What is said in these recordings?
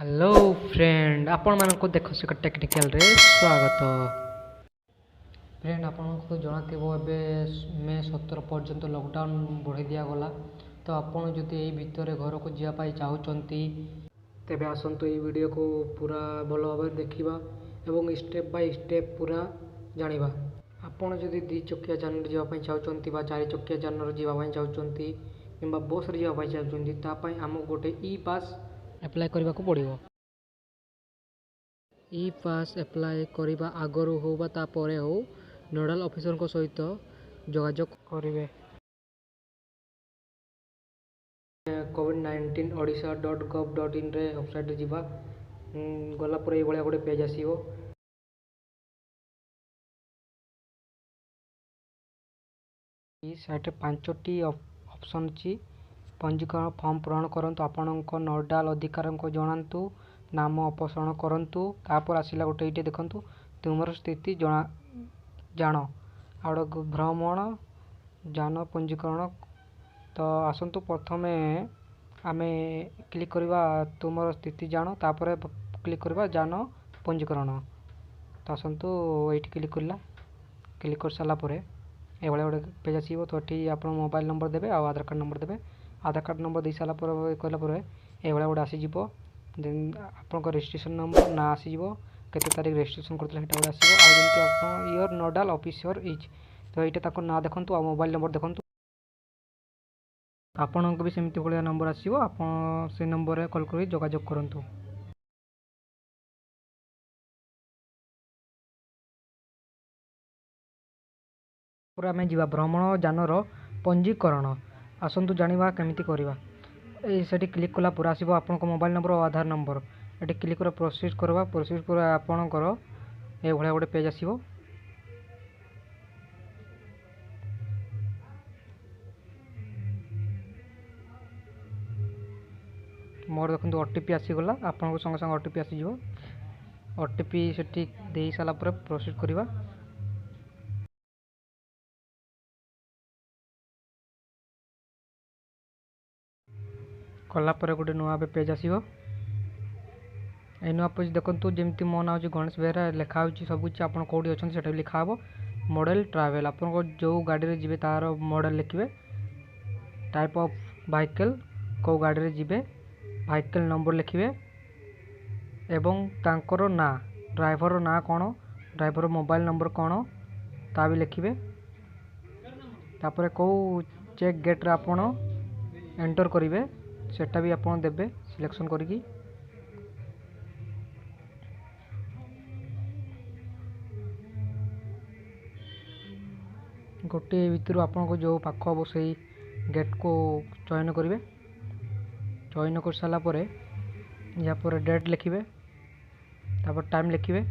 Hello friend आपण मानक देख टेक्निकल रे स्वागत। फ्रेंड आपको जनाथिबो एबे मे 17 पर्यंत लॉकडाउन बढ़ी दिया गला। तो आपण जदि एई भितर घर को जिया पाई चाहउचंती तेबे आसंतु एई वीडियो को पूरा भल भाव देखिबा एवं स्टेप बाय स्टेप पूरा जानिबा। आपण जदि 2 चकिया जान रे जिया पाई चाहउचंती बा 4 चकिया जान रे जिया पाई चाहउचंती किंबा बस रे जिया पाई चाहउचंती ता पाई हमको गोटे ई पास एप्लाई करबा को पड़िबो। ई पास एप्लाई करबा आगरु हो बा ता परे हो नोडल ऑफिसर को सहित जोगाजोग करिवे। COVID-19 odisha.gov.in रे वेबसाइट रे जिबा गला पर ए भलिया गोटे पेज आसीबो। ई साइट 5टी ऑप्शन अछि। पंजीकरण फॉर्म पूरण करंतु आपणक नोडल अधिकार को जणांतु नाम अपसरण करंतु तापर आसिला गोटे इटे देखंतु तुमर स्थिति जान आड़ भ्रमण जान पंजीकरण। तो आसंतु प्रथमे आमे क्लिक करवा तुमर स्थिति जान तापर क्लिक करवा जान पंजीकरण। तो आसंतु एट क्लिक करला क्लिक कर साला परे ए भले गोटे पेज आसीबो। तो एठी आपण मोबाइल नंबर देबे आ आधार कार्ड नंबर देबे। आधार कार्ड नंबर दे साला पर कहला पर ए भले गोटे आसी जिवो। देन आपन रजिस्ट्रेशन नंबर ना आसी जिवो केते तारिख रजिस्ट्रेशन करथले हेटा गोटे आसीबो। आ जेंति आपन योर नोडल ऑफिसर इज तो एटा ताको ना देखंतु आ मोबाइल नंबर देखंतु आपन को भी सेमति भलिया नंबर आसीबो। आपन से नंबर रे कॉल करी जोगाजोग करंतु। पूरा में जीवा भ्रमण जानर पंजीकरण आसंतु जानिबा केमिति करबा। सेठी क्लिक कला पूरा आसीबो आपन को मोबाइल नंबर और आधार नंबर एठी क्लिक कर प्रोसेस करबा। प्रोसेस कर आपन कर ए भलिया गोटे पेज आसीबो। मोर देखंतु ओटीपी आसी गला आपन को संग संग ओटीपी आसी जिवो। ओटीपी सेठी देई साला पर प्रोसेस करबा। कला पर गोटे नुआ पेज आसीबो। ए नुआ पेज देखंतु जेमति मो ना गणेश बेहरा लिखा होची सब कुछ आपन कोडी अछन सेटा लिखा हबो। मॉडल ट्रैवल आपन को जो गाड़ी रे जिबे तार मॉडल लिखिबे। टाइप ऑफ व्हीकल को गाड़ी रे जिबे व्हीकल नंबर लिखिबे एवं तांकर ना ड्राइवर ना कोन ड्राइवर मोबाइल नंबर कोन ता भी लिखिबे। तापर को चेक गेट रे आपन एंटर करिवे सेटा भी आपन देबे सिलेक्शन करिकी। गोटे भितर आपन को जो पाख हबो सही गेट को चयन करिवे। चयन कर साला परे या पर डेट लिखिबे तापर टाइम लिखिबे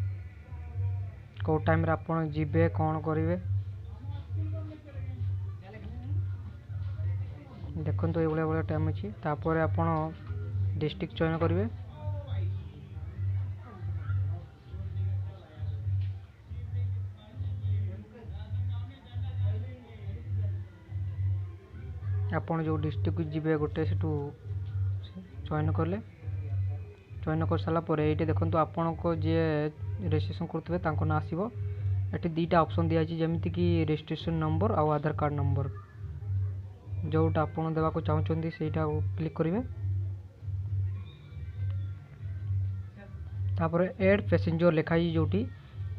को टाइम रे आपन जिबे कोन करिवे। देखंतु ए भलिया भलिया टाइम अछि। तापर आपन डिस्ट्रिक्ट चयन करिवे। आपन जो डिस्ट्रिक्ट जिबे गोटे सेटू चयन करले। चयन कर साला परे एटे देखंतु आपन को जे रजिस्ट्रेशन करथबे तांको ना आसीबो। एटे दीटा ऑप्शन दिया अछि जेमिति कि रजिस्ट्रेशन नंबर आ आधार कार्ड नंबर जोटा आपन देबा को चाहउचंदी सेटा क्लिक करिवे। तापर ऐड पैसेंजर लिखाई जोटी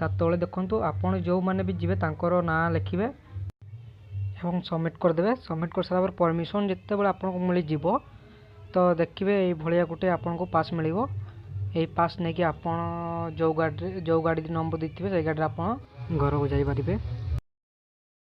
ता तळे देखंतु आपन जो माने भी जिबे तांकर ना लिखिबे एवं सबमिट कर देबे। सबमिट कर सारा पर परमिशन जत्ते बेले आपन को मिली जिवो तो देखिबे ए भलिया गोटे आपन को पास मिलिवो। ए पास नै कि आपन जो गाड़ी नंबर दिथिबे से गाड़ी आपन घर को जाई पारिबे।